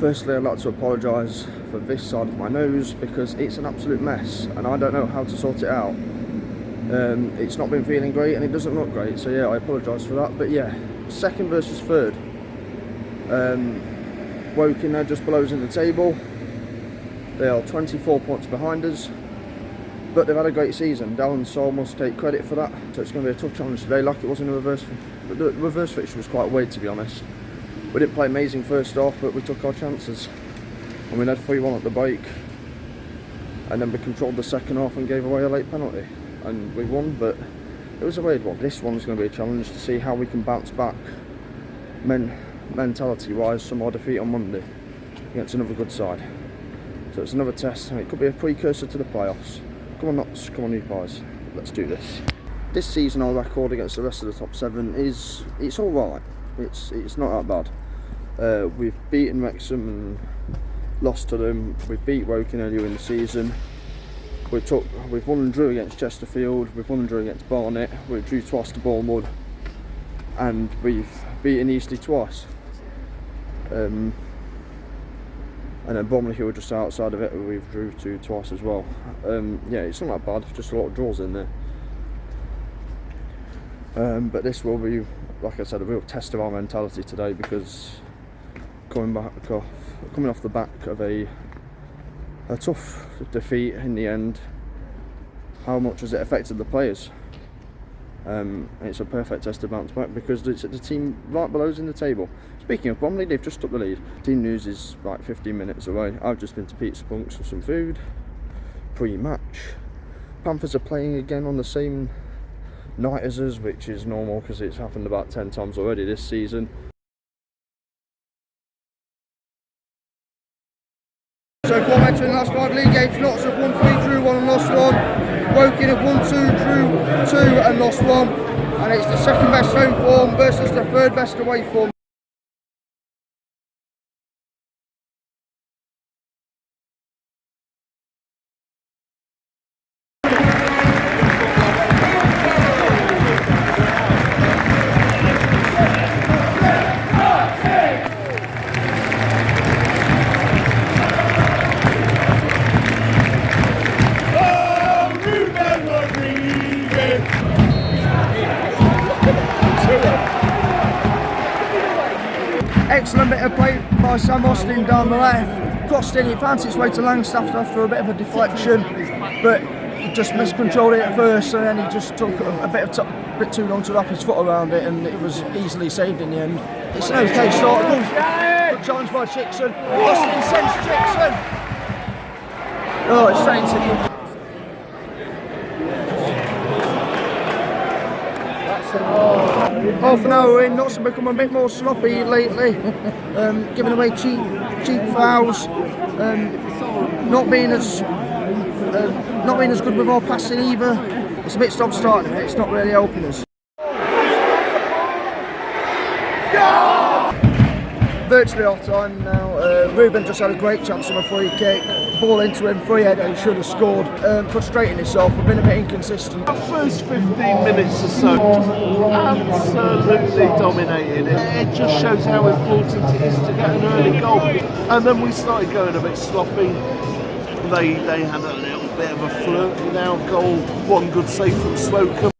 Firstly, I'd like to apologise for this side of my nose because it's an absolute mess and I don't know how to sort it out. It's not been feeling great and it doesn't look great, so yeah, I apologise for that. But yeah, second versus third. Woking are just below us in the table. They are 24 points behind us, but they've had a great season. Darren Saul must take credit for that, so it's going to be a tough challenge today, like it was in the reverse. But the reverse fixture was quite weird, to be honest. We didn't play amazing first half, but we took our chances. And we led 3-1 at the break. And then we controlled the second half and gave away a late penalty. And we won, but it was a weird one. This one's going to be a challenge to see how we can bounce back mentality-wise from our defeat on Monday against another good side. So it's another test, and it could be a precursor to the playoffs. Come on, Notts, come on, you guys. Let's do this. This season, our record against the rest of the top 7 it's all right. It's not that bad. We've beaten Wrexham and lost to them. We beat Woking earlier in the season. We've won and drew against Chesterfield. We've won and drew against Barnet. We drew twice to Bournemouth, and we've beaten Eastleigh twice. And then Bromley, who were just outside of it, we've drew to twice as well. Yeah, it's not that bad. Just a lot of draws in there. But this will be, like I said, a real test of our mentality today, because coming off the back of a tough defeat in the end, how much has it affected the players? It's a perfect test to bounce back, because it's the team right below us in the table. Speaking of Bromley, they've just took the lead. Team news is like 15 minutes away. I've just been to Pete's Spunks for some food pre-match. Panthers are playing again on the same night as us, which is normal because it's happened about 10 times already this season. So format in the last 5 league games, Notts have won 3, drew 1 and lost 1. Woking have won 2, drew 2 and lost 1. And it's the second best home form versus the third best away form. Excellent bit of play by Sam Austin down the left. Crossed in, it found its way to Langstaff after a bit of a deflection, but he just miscontrolled it at first, and then he just took a bit too long to wrap his foot around it, and it was easily saved in the end. It's an okay start. Good challenge by Chickson. Austin sends Chickson. Oh, it's straight into the... Half an hour in, Notts have become a bit more sloppy lately, giving away cheap fouls, not being as good with our passing either. It's a bit stop-starting, it's not really helping us. Virtually off time now. Ruben just had a great chance on a free kick. Ball into him, free header, he should have scored. Frustrating himself, we've been a bit inconsistent. The first 15 minutes or so, absolutely dominated it. It just shows how important it is to get an early goal. And then we started going a bit sloppy. They had a little bit of a flirt with our goal. One good save from Slocum.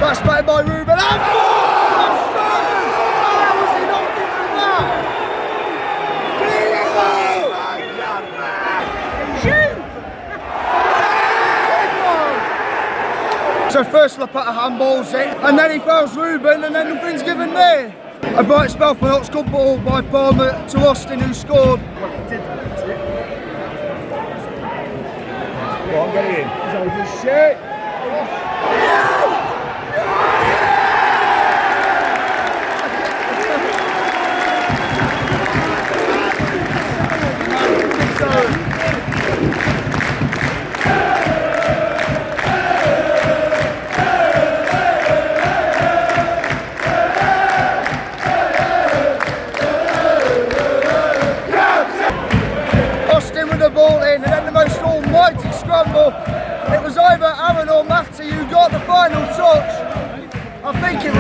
That's batted by Ruben. And how was he not giving that? Shoot! So first look at a handball's it, and then he fouls Ruben, and then nothing's given there. A bright spell for Notts, good ball by Palmer to Austin, who scored. Go on, get it in. Shit!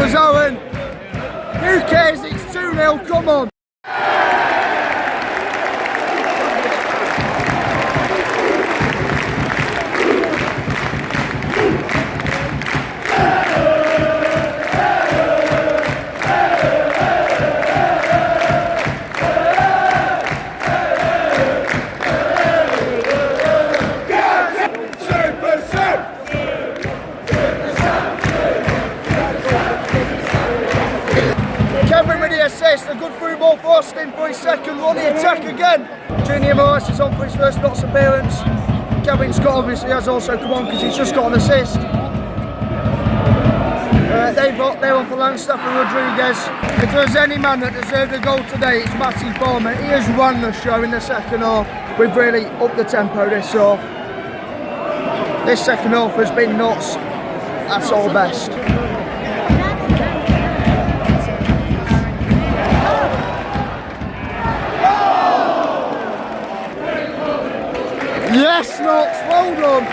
us, Owen. Who cares? It's 2-0, come on. Kevin with the assist, a good through ball for Austin for his second run, the attack again. Junior Morris is on for his first Notts appearance. Kevin Scott obviously has also come on because he's just got an assist. They're on for Langstaff and Rodriguez. If there's any man that deserved a goal today, it's Matty Palmer. He has run the show in the second half. We've really upped the tempo this half. This second half has been nuts. That's our best. Yes, Notts, well done.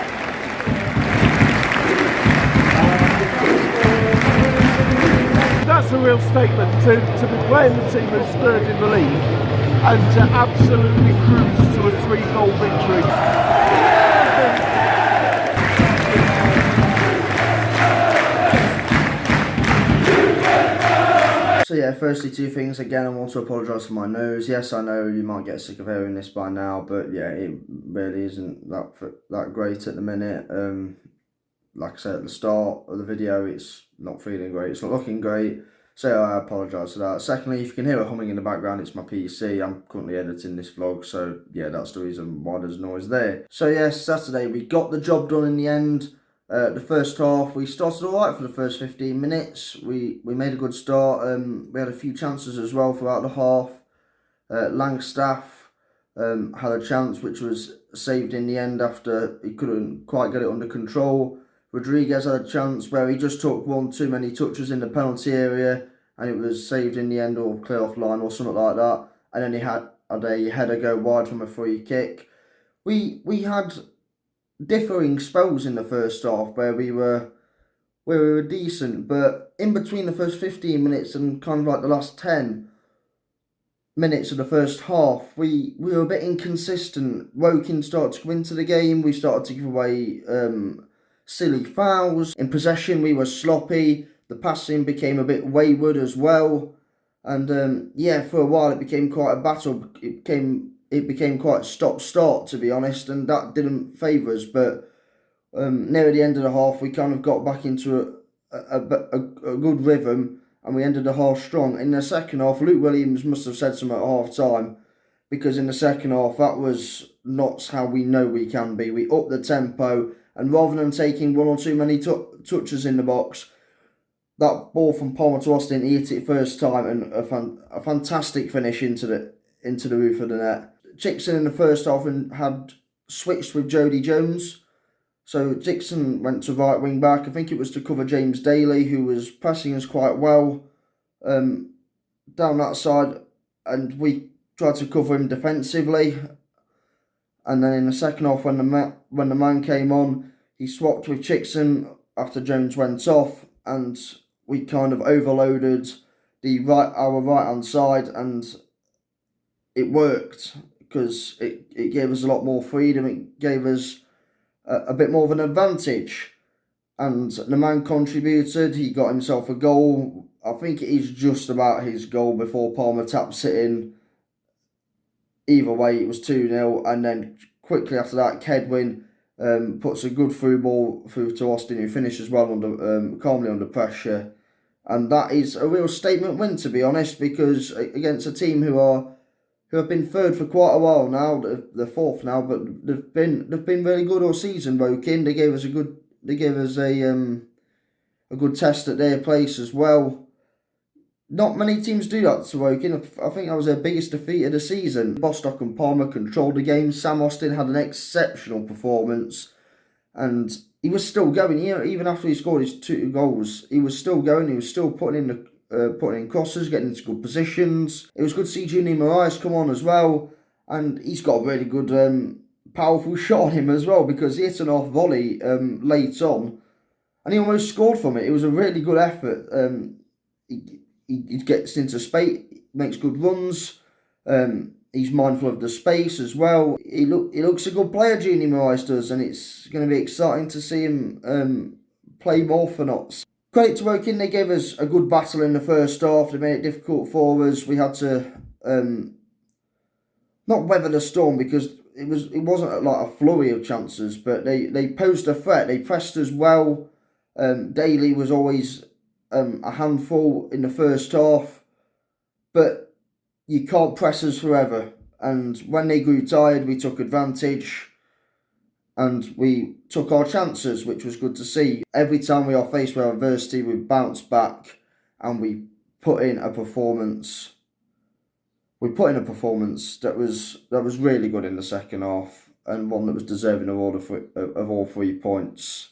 That's a real statement to be playing the team who's third in the league and to absolutely cruise to a 3-goal victory. So yeah, firstly, two things. Again, I want to apologise for my nose. Yes, I know you might get sick of hearing this by now, but yeah, it really isn't that great at the minute. Like I said at the start of the video, it's not feeling great. It's not looking great. So I apologise for that. Secondly, if you can hear a humming in the background, it's my PC. I'm currently editing this vlog, so yeah, that's the reason why there's noise there. So yes, Saturday, we got the job done in the end. The first half, we started alright for the first 15 minutes. We made a good start. We had a few chances as well throughout the half. Langstaff had a chance which was saved in the end after he couldn't quite get it under control. Rodriguez had a chance where he just took one too many touches in the penalty area and it was saved in the end or clear off line or something like that. And then he had a header go wide from a free kick. We had differing spells in the first half where we were decent, but in between the first 15 minutes and kind of like the last 10 minutes of the first half, we were a bit inconsistent. Woking started to come into the game. We started to give away silly fouls. In possession, we were sloppy. The passing became a bit wayward as well. And yeah, for a while it became quite a battle. It became quite stop-start, to be honest, and that didn't favour us. But near the end of the half, we kind of got back into a good rhythm, and we ended the half strong. In the second half, Luke Williams must have said something at half-time, because in the second half, that was not how we know we can be. We upped the tempo, and rather than taking one or too many touches in the box, that ball from Palmer to Austin, he hit it first time, and a fantastic finish into the roof of the net. Chickson in the first half had switched with Jody Jones. So Dixon went to right wing back. I think it was to cover James Daly, who was pressing us quite well down that side. And we tried to cover him defensively. And then in the second half, when the man came on, he swapped with Chickson after Jones went off. And we kind of overloaded our right-hand side, and it worked because it gave us a lot more freedom. It gave us a bit more of an advantage, and the man contributed. He got himself a goal. I think it is just about his goal before Palmer taps it in. Either way, it was 2-0, and then quickly after that, Kedwin puts a good through ball through to Austin, who finishes well calmly under pressure. And that is a real statement win, to be honest, because against a team who have been third for quite a while now, they're fourth now, but they've been really good all season. Woking, they gave us a good test at their place as well. Not many teams do that to Woking. I think that was their biggest defeat of the season. Bostock and Palmer controlled the game. Sam Austin had an exceptional performance, and he was still going. Even after he scored his 2 goals, he was still going. He was still putting in crosses, getting into good positions. It was good to see Junior Moraes come on as well, and he's got a really good, powerful shot on him as well, because he hit an off volley late on, and he almost scored from it. It was a really good effort. he gets into space, makes good runs. He's mindful of the space as well. He looks a good player, Gini Moraes does, and it's going to be exciting to see him play more for Notts. Credit to Woking, they gave us a good battle in the first half. They made it difficult for us. We had to not weather the storm, because it wasn't like a flurry of chances, but they posed a threat. They pressed us well. Daly was always a handful in the first half, but you can't press us forever. And when they grew tired, we took advantage and we took our chances, which was good to see. Every time we are faced with adversity, we bounced back and we put in a performance. We put in a performance that was really good in the second half, and one that was deserving of all 3 points.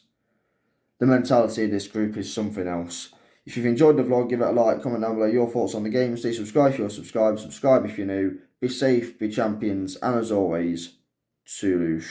The mentality of this group is something else. If you've enjoyed the vlog, give it a like, comment down below your thoughts on the game. Stay subscribed if you're subscribed, subscribe if you're new. Be safe, be champions, and as always, Toulouse.